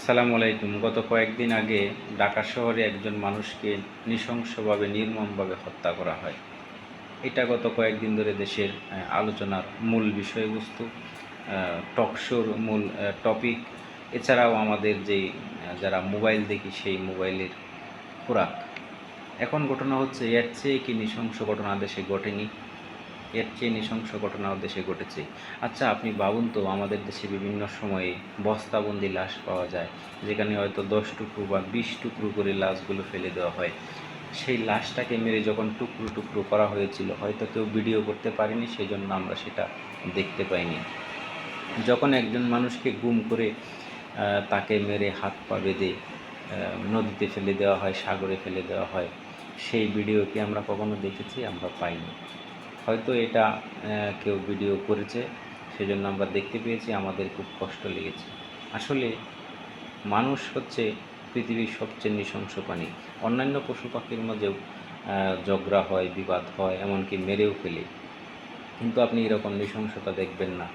আসসালামু আলাইকুম। গত কয়েকদিন আগে ঢাকা শহরে একজন মানুষকে নৃশংসভাবে নির্মমভাবে হত্যা করা হয়। এটা গত কয়েকদিন ধরে দেশের আলোচনার মূল বিষয়বস্তু, টকশোর মূল টপিক। এছাড়াও আমাদের যেই যারা মোবাইল দেখি সেই মোবাইলের খোরাক। এখন ঘটনা হচ্ছে এর চেয়ে কি নৃশংস ঘটনা দেশে ঘটেনি? এর চেয়ে নৃশংস ঘটনাও দেশে ঘটেছে। আচ্ছা, আপনি ভাবুন তো, আমাদের দেশে বিভিন্ন সময়ে বস্তাবন্দি লাশ পাওয়া যায়, যেখানে হয়তো 10 টুকরো বা 20 টুকরো করে লাশগুলো ফেলে দেওয়া হয়। সেই লাশটাকে মেরে যখন টুকরো টুকরো করা হয়েছিল, হয়তো কেউ ভিডিও করতে পারেনি, সেই জন্য আমরা সেটা দেখতে পাইনি। যখন একজন মানুষকে গুম করে তাকে মেরে হাত পা বেঁধে নদীতে ফেলে দেওয়া হয়, সাগরে ফেলে দেওয়া হয়, সেই ভিডিও কি আমরা কখনো দেখেছি? আমরা পাইনি। হয়তো এটা কেউ ভিডিও করেছে, সেজন্য আমরা দেখতে পেয়েছি, আমাদের খুব কষ্ট লেগেছে। আসলে মানুষ হচ্ছে পৃথিবীর সবচেয়ে নৃশংস প্রাণী। অন্যান্য পশু পাখির মধ্যেও ঝগড়া হয়, বিবাদ হয়, এমনকি মেরেও ফেলে। কিন্তু আপনি এরকম নৃশংসতা দেখবেন না,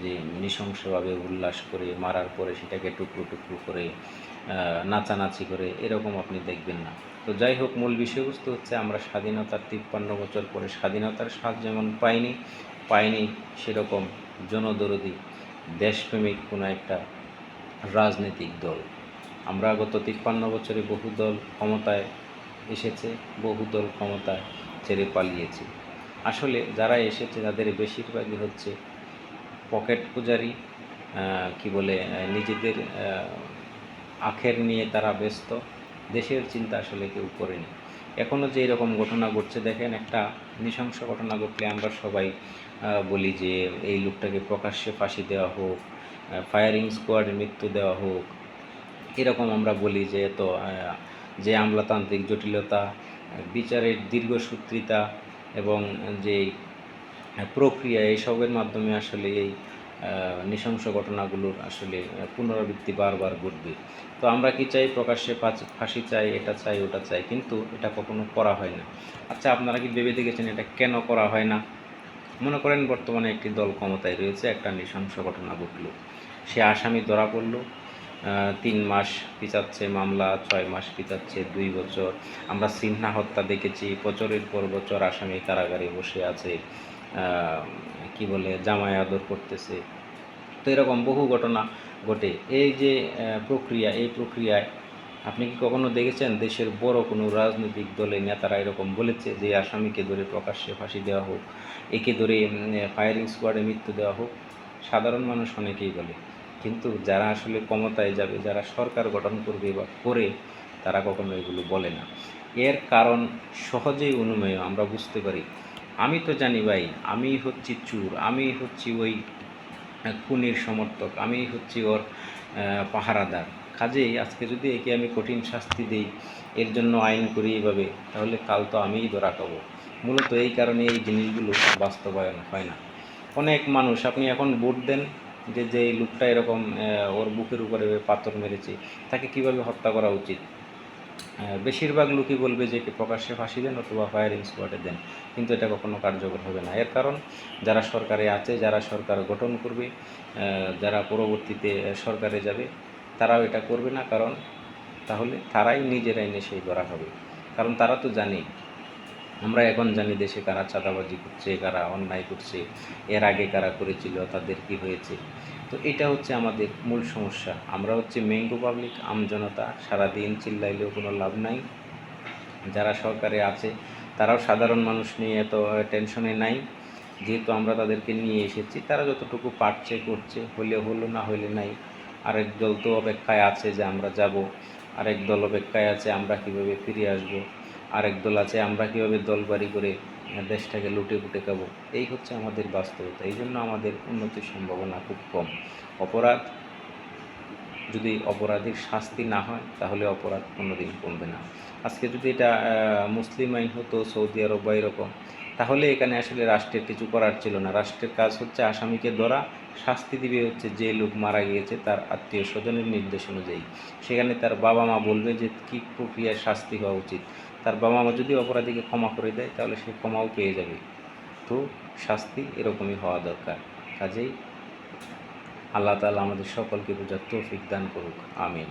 যে নৃশংসভাবে উল্লাস করে মারার পরে সেটাকে টুকরো টুকরো করে নাচানাচি করে, এরকম আপনি দেখবেন না। তো যাই হোক, মূল বিষয়বস্তু হচ্ছে আমরা স্বাধীনতার 53 বছর পরে স্বাধীনতার স্বাদ যেমন পাইনি সেরকম জনদরদি দেশপ্রেমিক কোনো একটা রাজনৈতিক দল। আমরা গত 53 বছরে বহু দল ক্ষমতায় এসেছে, বহু দল ক্ষমতায় ছেড়ে পালিয়েছে। আসলে যারা এসেছে তাদের বেশিরভাগই হচ্ছে পকেট পূজারি, কি বলে, নিজেদের আখের নিয়ে তারা ব্যস্ত। দেশের চিন্তা আসলে কেউ করেনি। এখনও যে এরকম ঘটনা ঘটছে, দেখেন, একটা নৃশংস ঘটনা ঘটলে আমরা সবাই বলি যে এই লোকটাকে প্রকাশ্যে ফাঁসি দেওয়া হোক, ফায়ারিং স্কোয়াডে মৃত্যু দেওয়া হোক। এরকম আমরা বলি যে যে আমলাতান্ত্রিক জটিলতা, বিচারের দীর্ঘসূত্রিতা এবং যে প্রক্রিয়া, এইসবের মাধ্যমে আসলে এই নৃশংস ঘটনাগুলোর আসলে পুনরাবৃত্তি বারবার ঘটবে। তো আমরা কি চাই? প্রকাশ্যে ফাঁসি চাই, এটা চাই, ওটা চাই, কিন্তু এটা কখনো করা হয় না। আচ্ছা, আপনারা কি ভেবে দেখেছেন এটা কেন করা হয় না? মনে করেন বর্তমানে একটি দল ক্ষমতায় রয়েছে, একটা নৃশংস ঘটনা ঘটল, সে আসামি ধরা পড়ল, 3 মাস পিছাচ্ছে মামলা, 6 মাস পিছাচ্ছে 2 বছর। আমরা সিনহা হত্যা দেখেছি, বছরের পর বছর আসামি কারাগারে বসে আছে, কি বলে, জামাই আদর করতেছে। তো এরকম বহু ঘটনা ঘটে। এই যে এই প্রক্রিয়ায় আপনি কি কখনো দেখেছেন দেশের বড় কোনো রাজনৈতিক দলের নেতারা এরকম বলেছে যে আসামিকে ধরে প্রকাশ্যে ফাঁসি দেওয়া হোক, একে ধরে ফায়ারিং স্কোয়াডে মৃত্যু দেওয়া হোক? সাধারণ মানুষ অনেকেই বলে, কিন্তু যারা আসলে ক্ষমতায় যাবে, যারা সরকার গঠন করবে বা করে, তারা কখনো এগুলো বলে না। এর কারণ সহজেই অনুমেয়, আমরা বুঝতে পারি। আমি তো জানি ভাই, আমি হচ্ছি চোর, আমি হচ্ছি ওই খুনির সমর্থক, আমি হচ্ছি ওর পাহারাদার। কাজেই আজকে যদি একে আমি কঠিন শাস্তি দিই, এর জন্য আইন করি এইভাবে, তাহলে কাল তো আমিই ধরা খাবো। মূলত এই কারণে এই জিনিসগুলো বাস্তবায়ন হয় না। অনেক মানুষ, আপনি এখন ভোট দেন, যে লোকটা এরকম ওর বুকের উপরে পাথর মেরেছে, তাকে কিভাবে হত্যা করা উচিত? বেশিরভাগ লোকই বলবে যে প্রকাশ্যে ফাঁসি দেন অথবা ফায়ারিং স্কোয়াডে দেন, কিন্তু এটা কখনো কার্যকর হবে না। এর কারণ যারা সরকারে আছে, যারা সরকার গঠন করবে, যারা পরবর্তীতে সরকারে যাবে, তারাও এটা করবে না। কারণ তাহলে তারাই নিজেরাই নেশে ধরা হবে। কারণ তারা তো জানে, আমরা এখন জানি দেশে কারা চাঁদাবাজি করছে, কারা অন্যায় করছে, এর আগে কারা করেছিল, তাদের কি হয়েছে। তো এটা হচ্ছে আমাদের মূল সমস্যা। আমরা হচ্ছে ম্যাঙ্গো পাবলিক, আমজনতা, সারাদিন চিল্লাইলেও কোনো লাভ নাই। যারা সরকারে আছে তারাও সাধারণ মানুষ নিয়ে এত টেনশনে নাই, যেহেতু আমরা তাদেরকে নিয়ে এসেছি। তারা যতটুকু পারছে করছে, হলে হলো, না হলে নাই। আরেক দল তো অপেক্ষায় আছে যে আমরা যাব, আরেক দল অপেক্ষায় আছে আমরা কীভাবে ফিরে আসব, আরেক দল আছে আমরা কীভাবে দলবাড়ি করে দেশটাকে লুটে পুটে খাবো। এই হচ্ছে আমাদের বাস্তবতা। এই জন্য আমাদের উন্নতির সম্ভাবনা খুব কম। অপরাধ, যদি অপরাধীর শাস্তি না হয়, তাহলে অপরাধ কোনোদিন কমবে না। আজকে যদি এটা মুসলিম আইন হতো, সৌদি আরব বা এরকম, তাহলে এখানে আসলে রাষ্ট্রের কিছু করার ছিল না। রাষ্ট্রের কাজ হচ্ছে আসামিকে ধরা, শাস্তি দিবে হচ্ছে যে লোক মারা গিয়েছে তার আত্মীয় স্বজনের নির্দেশ অনুযায়ী। সেখানে তার বাবা মা বলবে যে কী প্রক্রিয়ায় শাস্তি হওয়া উচিত। তার বাবা মা যদি অপরাধীকে ক্ষমা করে দেয়, তাহলে সে ক্ষমাও পেয়ে যাবে। তো শাস্তি এরকমই হওয়া দরকার। কাজেই আল্লাহ তাআলা আমাদের সকলকে বোঝার তৌফিক দান করুক, আমিন।